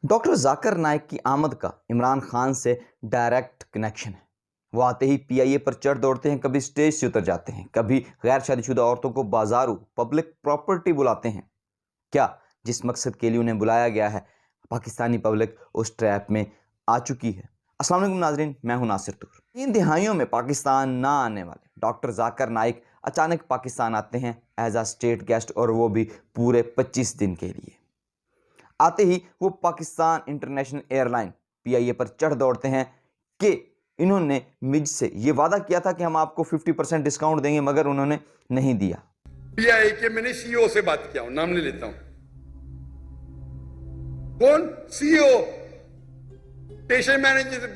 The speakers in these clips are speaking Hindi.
डॉक्टर जाकिर नाइक की आमद का इमरान खान से डायरेक्ट कनेक्शन है। वो आते ही पीआईए पर चढ़ दौड़ते हैं, कभी स्टेज से उतर जाते हैं, कभी गैर शादीशुदा औरतों को बाजारू पब्लिक प्रॉपर्टी बुलाते हैं। क्या जिस मकसद के लिए उन्हें बुलाया गया है, पाकिस्तानी पब्लिक उस ट्रैप में आ चुकी है। अस्सलाम वालेकुम नाजरीन, मैं हूं नासिर तूर। 3 दिहाइयों में पाकिस्तान ना आने वाले डॉक्टर जाकिर नाइक अचानक पाकिस्तान आते हैं एज आ स्टेट गेस्ट, और वो भी पूरे 25 दिन के लिए। आते ही वो पाकिस्तान इंटरनेशनल एयरलाइन पीआईए पर चढ़ दौड़ते हैं कि इन्होंने मुझसे ये वादा किया था कि हम आपको 50% डिस्काउंट देंगे, मगर उन्होंने नहीं दिया। पीआईए के मैंने सीईओ से बात किया हूं, नाम नहीं लेता हूं। कौन? CEO, station manager,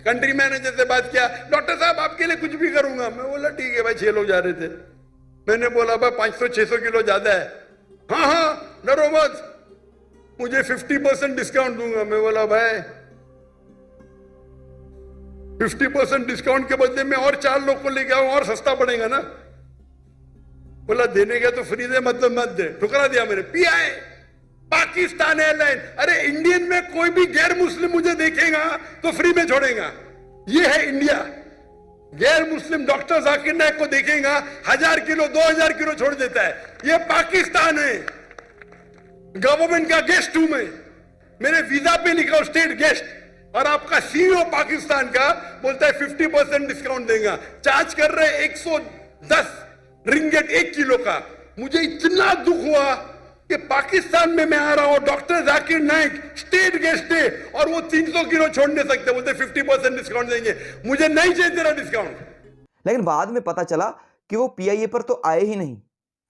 country manager से बात किया। डॉक्टर साहब आपके लिए कुछ भी करूंगा। मैं बोला ठीक है भाई। 6 लोग जा रहे थे। मैंने बोला भाई 500-600 किलो ज्यादा है। हाँ हाँ डरो मत, मुझे 50% डिस्काउंट दूंगा। मैं बोला भाई 50% डिस्काउंट के बदले में और 4 लोग को लेके आऊं और सस्ता पड़ेगा ना। बोला देने का तो फ्री दे, मतलब मत दे। ठुकरा दिया मैंने। Pi Pakistan airline. अरे इंडियन में कोई भी गैर मुस्लिम मुझे देखेगा तो फ्री में छोड़ेगा। ये है इंडिया। गैर मुस्लिम डॉक्टर जाकिर नाइक को देखेगा 1000 किलो 2000 किलो छोड़ देता है। ये पाकिस्तान है। गवर्नमेंट का गेस्ट हूं मैं। मेरे वीजा पे लिखा स्टेट गेस्ट, और आपका सीईओ पाकिस्तान का बोलता है 50% डिस्काउंट देगा। चार्ज कर रहे 110 रिंगेट 1 किलो का। मुझे इतना दुख हुआ कि पाकिस्तान में मैं आ रहा हूं, doctor Zakir Naik state guest है, और वो 300 किलो छोड़ नहीं सकते। बोलते 50% डिस्काउंट देंगे। मुझे नहीं चाहिए तेरा डिस्काउंट। लेकिन बाद में पता चला कि वो पीआईए पर तो आए ही नहीं,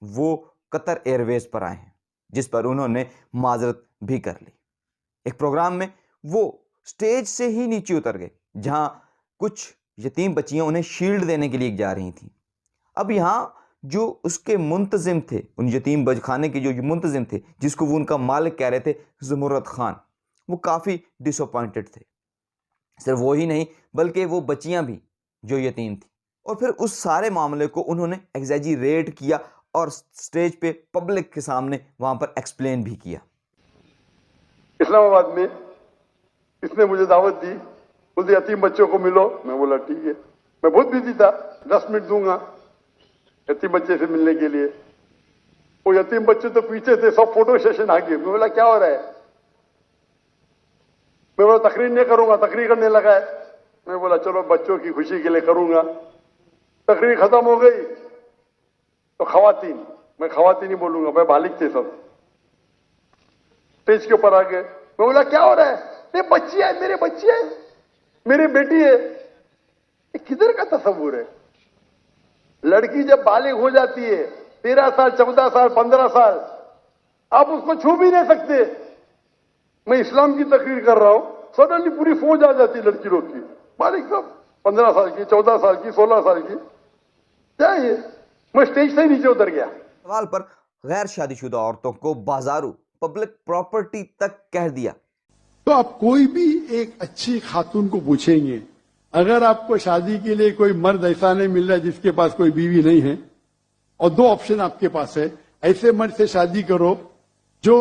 वो कतर एयरवेज पर आए हैं, जिस पर उन्होंने माजरत भी कर ली। एक प्रोग्राम में वो स्टेज से ही नीचे उतर गए, जहां कुछ यतीम बच्चियां उन्हें शील्ड देने के लिए जा रही थी। अब यहां जो उसके मुंतजिम थे, उन यतीम बजखाने के जो मुंतजिम थे, जिसको वो उनका मालिक कह रहे थे ज़मुर्रत खान, वो काफ़ी डिसअपॉइंटेड थे। सिर्फ वो ही नहीं, बल्कि वो बच्चियां भी जो यतीम थी। और फिर उस सारे मामले को उन्होंने एग्जैजरेट किया और स्टेज पे पब्लिक के सामने वहां पर एक्सप्लेन भी किया। इस्लामाबाद में इसने मुझे दावत दी, बोलते यतीम बच्चों को मिलो। मैं बोला ठीक है। मैं बहुत बिजी था, 10 मिनट दूंगा यतीम बच्चे से मिलने के लिए। वो यतीम बच्चे तो पीछे थे, सब फोटो सेशन आ गए। मैं बोला क्या हो रहा है? मैं बोला तकरीर नहीं करूंगा। तकरीर करने लगा है। मैं बोला चलो बच्चों की खुशी के लिए करूंगा। तकरीर खत्म हो गई तो खवातीन, मैं खवातीन ही बोलूंगा, मैं बालिग थे सब, स्टेज के ऊपर आ गए। मैं बोला क्या हो रहा है? ये बच्ची है, मेरे बच्ची है, मेरी बेटी है। ये किधर का तस्वुर है? लड़की जब बालिग हो जाती है 13 साल 14 साल 15 साल, आप उसको छू भी नहीं सकते। मैं इस्लाम की तकरीर कर रहा हूं, सडनली पूरी फौज आ जाती है लड़की लोग की। बालिग सब 15 साल की, 14 साल की, 16 साल की। क्या है? मैं स्टेज से नीचे उतर गया। सवाल पर गैर शादीशुदा औरतों को बाजारू पब्लिक प्रॉपर्टी तक कह दिया। तो आप कोई भी एक अच्छी खातून को पूछेंगे, अगर आपको शादी के लिए कोई मर्द ऐसा नहीं मिल रहा जिसके पास कोई बीवी नहीं है, और 2 ऑप्शन आपके पास है, ऐसे मर्द से शादी करो जो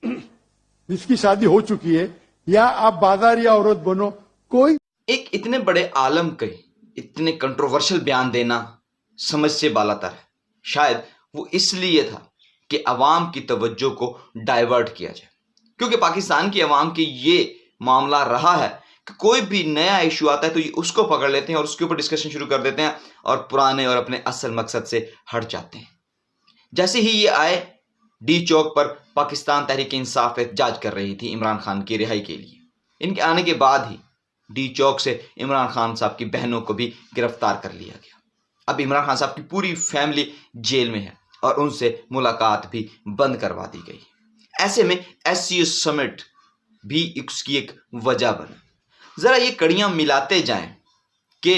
जिसकी शादी हो चुकी है, या आप बाजारी औरत बनो। कोई एक इतने बड़े आलम के इतने कंट्रोवर्शियल बयान देना समझ से बालातर है। शायद वो इसलिए था कि अवाम की तवज्जो को डाइवर्ट किया जाए, क्योंकि पाकिस्तान की अवाम के ये मामला रहा है कि कोई भी नया इशू आता है तो ये उसको पकड़ लेते हैं और उसके ऊपर डिस्कशन शुरू कर देते हैं और पुराने और अपने असल मकसद से हट जाते हैं। जैसे ही ये आए, डी चौक पर पाकिस्तान तहरीक इंसाफ एहतजाज कर रही थी इमरान खान की रिहाई के लिए। इनके आने के बाद ही डी चौक से इमरान खान साहब की बहनों को भी गिरफ्तार कर लिया गया। अब इमरान खान साहब की पूरी फैमिली जेल में है और उनसे मुलाकात भी बंद करवा दी गई। ऐसे में SCO समिट भी उसकी एक वजह बना। जरा ये कड़ियां मिलाते जाएं कि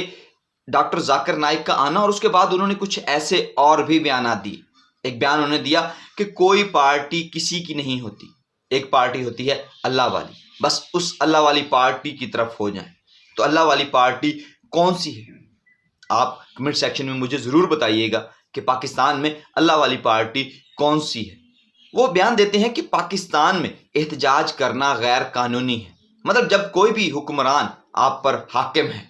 डॉक्टर जाकिर नाइक का आना और उसके बाद उन्होंने कुछ ऐसे और भी बयान दिए। एक बयान उन्होंने दिया कि कोई पार्टी किसी की नहीं होती, एक पार्टी होती है अल्लाह वाली, बस उस अल्लाह वाली पार्टी की तरफ हो जाएं। तो अल्लाह वाली पार्टी कौन सी है? आप कमेंट सेक्शन में मुझे जरूर बताइएगा कि पाकिस्तान में अल्लाह वाली पार्टी कौन सी है। वो बयान देते हैं कि पाकिस्तान में एहतजाज करना गैर कानूनी है। मतलब जब कोई भी हुक्मरान आप पर हाकिम है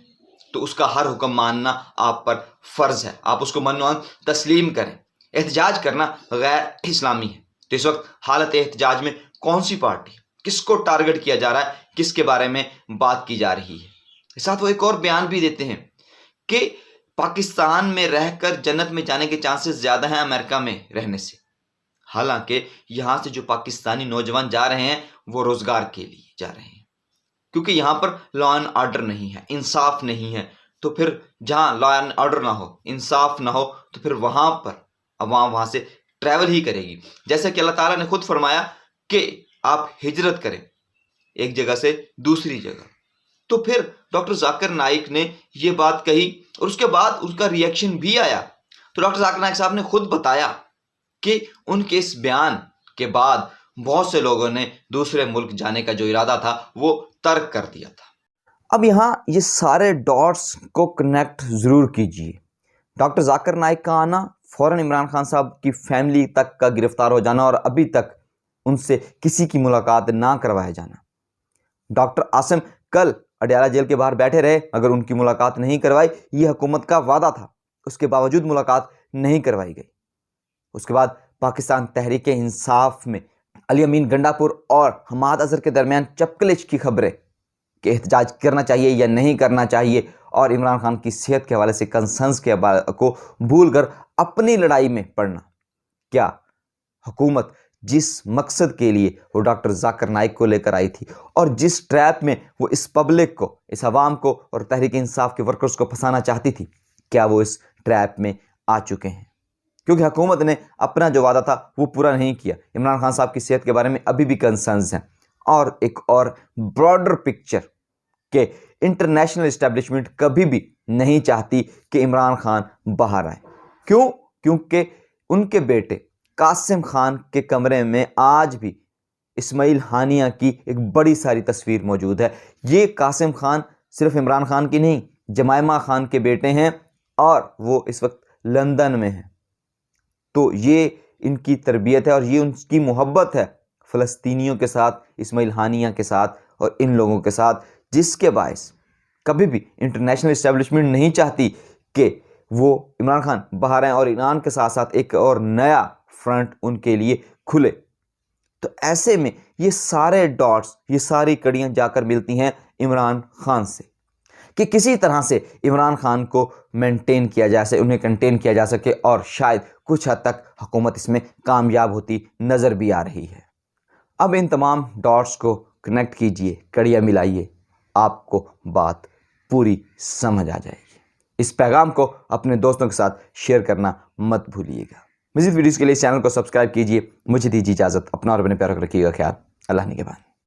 तो उसका हर हुक्म मानना आप पर फर्ज है, आप उसको मनो तस्लीम करें। एहतजाज करना गैर इस्लामी है। तो इस वक्त हालत एहतजाज में कौन सी पार्टी, किसको टारगेट किया जा रहा है, किसके बारे में बात की जा रही है। साथ वो एक और बयान भी देते हैं कि पाकिस्तान में रहकर जन्नत में जाने के चांसेस ज़्यादा हैं अमेरिका में रहने से। हालांकि यहाँ से जो पाकिस्तानी नौजवान जा रहे हैं वो रोज़गार के लिए जा रहे हैं, क्योंकि यहाँ पर लॉ एंड ऑर्डर नहीं है, इंसाफ नहीं है। तो फिर जहाँ लॉ एंड ऑर्डर ना हो, इंसाफ ना हो, तो फिर वहाँ पर अवाम वहाँ से ट्रैवल ही करेगी। जैसे कि अल्लाह ताला ने खुद फरमाया कि आप हिजरत करें एक जगह से दूसरी जगह। तो फिर डॉक्टर जाकिर नाइक ने ये बात कही और उसके बाद उसका रिएक्शन भी आया। तो डॉक्टर जाकिर नाइक साहब ने खुद बताया कि उनके इस बयान के बाद बहुत से लोगों ने दूसरे मुल्क जाने का जो इरादा था वो तर्क कर दिया था। अब यहाँ ये सारे डॉट्स को कनेक्ट ज़रूर कीजिए। डॉक्टर जाकिर नाइक का आना, फ़ौरन इमरान खान साहब की फैमिली तक का गिरफ्तार हो जाना और अभी तक उनसे किसी की मुलाकात ना करवाया जाना। डॉक्टर आसिम कल अडयाला जेल के बाहर बैठे रहे, अगर उनकी मुलाकात नहीं करवाई, ये हुकूमत का वादा था, उसके बावजूद मुलाकात नहीं करवाई गई। उसके बाद पाकिस्तान तहरीक इंसाफ में अली अमीन गंडापुर और हमाद अजहर के दरमियान चपकलिश की खबरें कि एहतजाज करना चाहिए या नहीं करना चाहिए, और इमरान खान की सेहत के हवाले से कंसर्न्स को भूलकर अपनी लड़ाई में पड़ना। क्या हुकूमत जिस मकसद के लिए वो डॉक्टर जाकिर नाइक को लेकर आई थी और जिस ट्रैप में वो इस पब्लिक को, इस अवाम को और तहरीक इंसाफ के वर्कर्स को फंसाना चाहती थी, क्या वो इस ट्रैप में आ चुके हैं? क्योंकि हुकूमत ने अपना जो वादा था वो पूरा नहीं किया। इमरान खान साहब की सेहत के बारे में अभी भी कंसर्न्स हैं। और एक और ब्रॉडर पिक्चर के इंटरनेशनल इस्टेब्लिशमेंट कभी भी नहीं चाहती कि इमरान खान बाहर आए। क्यों? क्योंकि उनके बेटे कासिम खान के कमरे में आज भी इस्माइल हानिया की एक बड़ी सारी तस्वीर मौजूद है। ये कासिम खान सिर्फ इमरान खान की नहीं, जमायमा खान के बेटे हैं और वो इस वक्त लंदन में हैं। तो ये इनकी तरबियत है और ये उनकी मोहब्बत है फ़लस्तीनियों के साथ, इस्माइल हानिया के साथ और इन लोगों के साथ, जिसके बायस कभी भी इंटरनेशनल इस्टेब्लिशमेंट नहीं चाहती कि वो इमरान खान बाहर आएँ और ईरान के साथ साथ एक और नया फ्रंट उनके लिए खुले। तो ऐसे में ये सारे डॉट्स, ये सारी कड़ियाँ जाकर मिलती हैं इमरान खान से कि किसी तरह से इमरान खान को मेंटेन किया जा सके, उन्हें कंटेन किया जा सके, और शायद कुछ हद तक हुकूमत इसमें कामयाब होती नज़र भी आ रही है। अब इन तमाम डॉट्स को कनेक्ट कीजिए, कड़ियाँ मिलाइए, आपको बात पूरी समझ आ जाएगी। इस पैगाम को अपने दोस्तों के साथ शेयर करना मत भूलिएगा। मज़ीद वीडियोज़ के लिए इस चैनल को सब्सक्राइब कीजिए। मुझे दीजिए इजाज़त। अपना और अपने प्यारों को रखिएगा ख्याल। अल्लाह निगहबान।